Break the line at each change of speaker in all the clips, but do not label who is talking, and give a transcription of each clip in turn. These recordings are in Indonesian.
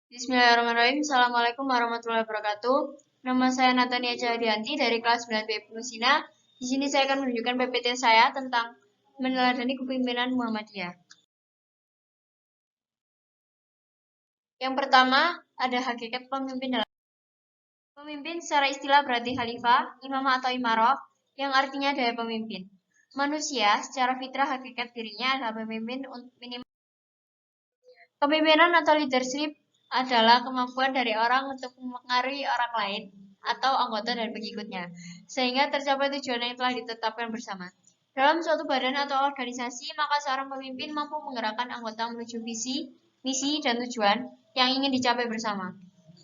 Bismillahirrahmanirrahim. Assalamualaikum warahmatullahi wabarakatuh. Nama saya Natania Cahdianti dari kelas 9 B Nusina. Di sini saya akan menunjukkan PPT saya tentang meneladani kepemimpinan Muhammadiyah. Yang pertama, ada hakikat pemimpin dalam. Pemimpin secara istilah berarti khalifah, imam atau imaroh, yang artinya daya pemimpin. Manusia secara fitrah hakikat dirinya adalah pemimpin minimal. Kepemimpinan atau leadership adalah kemampuan dari orang untuk mempengaruhi orang lain atau anggota dan pengikutnya, sehingga tercapai tujuan yang telah ditetapkan bersama. Dalam suatu badan atau organisasi, maka seorang pemimpin mampu menggerakkan anggota menuju visi, misi, dan tujuan yang ingin dicapai bersama.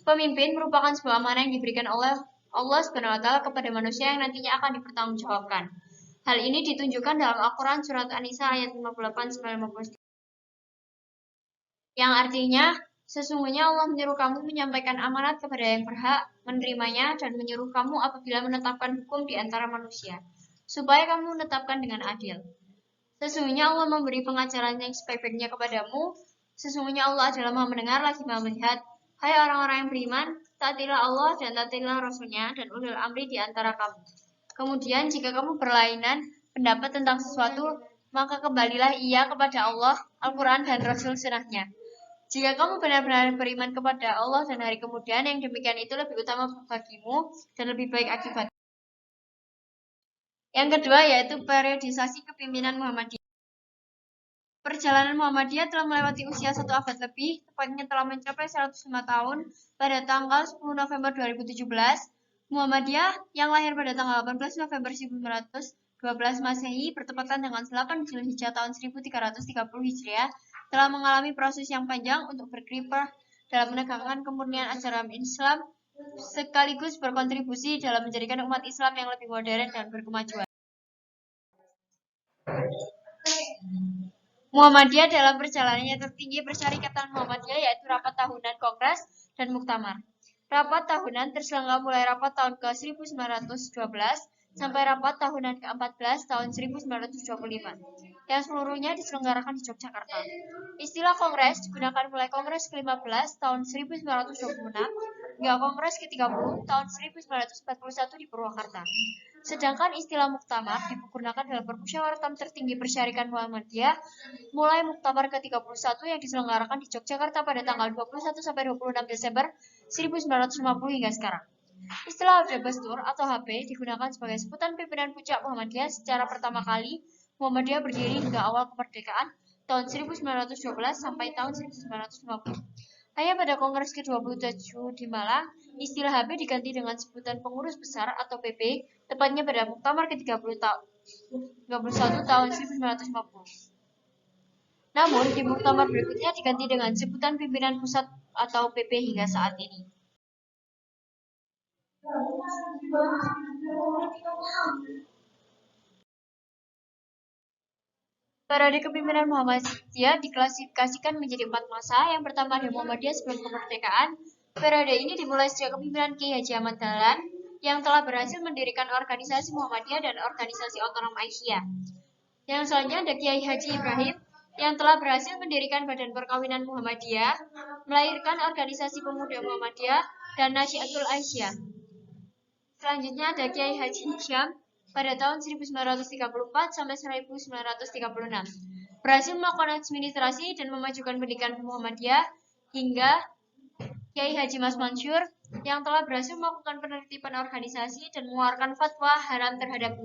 Pemimpin merupakan sebuah amanah yang diberikan oleh Allah SWT kepada manusia yang nantinya akan dipertanggungjawabkan. Hal ini ditunjukkan dalam Al-Quran Surat An-Nisa ayat 58-59. Yang artinya, sesungguhnya Allah menyuruh kamu menyampaikan amanat kepada yang berhak menerimanya dan menyuruh kamu apabila menetapkan hukum di antara manusia, supaya kamu menetapkan dengan adil. Sesungguhnya Allah memberi pengajaran yang sebaik-baiknya kepadamu. Sesungguhnya Allah adalah Maha mendengar lagi Maha melihat. Hai orang-orang yang beriman, taatilah Allah dan taatilah Rasulnya dan ulil amri di antara kamu. Kemudian jika kamu berlainan pendapat tentang sesuatu, maka kembalilah ia kepada Allah, Al-Quran dan Rasul Sunnahnya. Jika kamu benar-benar beriman kepada Allah dan hari kemudian, yang demikian itu lebih utama bagimu dan lebih baik akibat. Yang kedua yaitu periodisasi kepemimpinan Muhammadiyah. Perjalanan Muhammadiyah telah melewati usia 1 abad lebih, tepatnya telah mencapai 105 tahun pada tanggal 10 November 2017. Muhammadiyah yang lahir pada tanggal 18 November 1912 Masehi bertepatan dengan 8 Zulhijjah tahun 1330 Hijriah telah mengalami proses yang panjang untuk berkiprah dalam menegakkan kemurnian ajaran Islam sekaligus berkontribusi dalam menjadikan umat Islam yang lebih modern dan berkemajuan. Muhammadiyah dalam perjalanannya tertinggi persyarikatan Muhammadiyah yaitu rapat tahunan kongres dan muktamar. Rapat tahunan terselenggara mulai rapat tahun ke-1912 sampai rapat tahunan ke-14 tahun 1925 yang seluruhnya diselenggarakan di Yogyakarta. Istilah kongres digunakan mulai kongres ke-15 tahun 1926 hingga kongres ke-30 tahun 1941 di Purwakarta. Sedangkan istilah muktamar digunakan dalam permusyawaratan tertinggi persyarikan Muhammadiyah mulai muktamar ke-31 yang diselenggarakan di Yogyakarta pada tanggal 21 sampai 26 Desember 1950 hingga sekarang. Istilah Abdul atau HP digunakan sebagai sebutan pimpinan puncak Muhammadiyah secara pertama kali Muhammadiyah berdiri hingga awal kemerdekaan tahun 1912 sampai tahun 1950. Hanya pada Kongres ke-27 di Malang, istilah HP diganti dengan sebutan pengurus besar atau PP, tepatnya pada muktamar ke-31 tahun 1950. Namun, di muktamar berikutnya diganti dengan sebutan pimpinan pusat atau PP hingga saat ini. Periode kepemimpinan Muhammadiyah diklasifikasikan menjadi 4 masa. Yang pertama ada Muhammadiyah sebelum kemerdekaan. Periode ini dimulai sejak kepemimpinan Kiai Haji Ahmad Dahlan yang telah berhasil mendirikan organisasi Muhammadiyah dan organisasi otonom Aisyah. Yang selanjutnya ada Kiai Haji Ibrahim yang telah berhasil mendirikan Badan Perkawinan Muhammadiyah, melahirkan organisasi pemuda Muhammadiyah dan Nasyiatul Aisyah. Selanjutnya ada Kiai Haji Hisham pada tahun 1934 sampai 1936. Berhasil melakukan administrasi dan memajukan pendidikan Muhammadiyah hingga Kiai Haji Mas Mansur yang telah berhasil melakukan penertiban organisasi dan mengeluarkan fatwa haram terhadap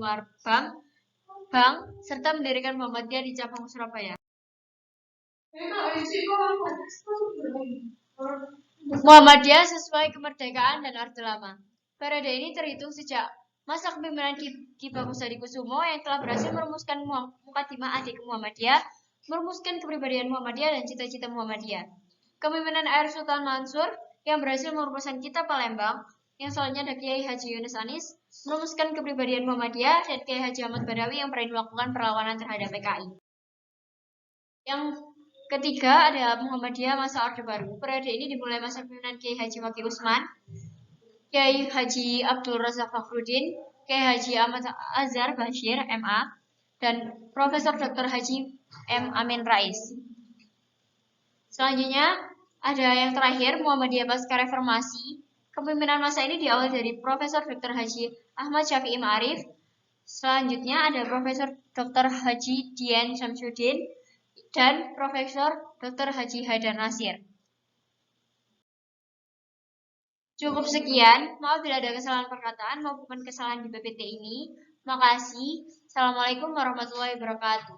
bank serta mendirikan Muhammadiyah di cabang Surabaya. Muhammadiyah sesuai kemerdekaan dan Orde Lama. Periode ini terhitung sejak masa kepemimpinan Ki Bagus Hadikusumo yang telah berhasil merumuskan Mukadimah Adik Muhammadiyah, merumuskan kepribadian Muhammadiyah dan cita-cita Muhammadiyah. Kepemimpinan Air Sultan Mansur yang berhasil merumuskan Kitab Palembang, yang selanjutnya ada Kiai Haji Yunus Anis, merumuskan kepribadian Muhammadiyah, dan Kiai Haji Ahmad Badawi yang berani melakukan perlawanan terhadap PKI. Yang ketiga ada Muhammadiyah masa Orde Baru. Periode ini dimulai masa kepemimpinan Kiai Haji Waki Usman, Kiai Haji Abdul Razak Fakhruddin, Kiai Haji Ahmad Azhar Bashir, MA, dan Profesor Dr. Haji M. Amin Rais. Selanjutnya Ada yang terakhir, Muhammadiyah Pasca Reformasi. Kepemimpinan masa ini diawali dari Profesor Dr. Haji Ahmad Syafi'i Ma'arif. Selanjutnya ada Profesor Dr. Haji Dian Syamsuddin dan Profesor Dr. Haji Haidar Nasir. Cukup sekian, maaf bila ada kesalahan perkataan maupun kesalahan di PPT ini. Makasih. Assalamualaikum warahmatullahi wabarakatuh.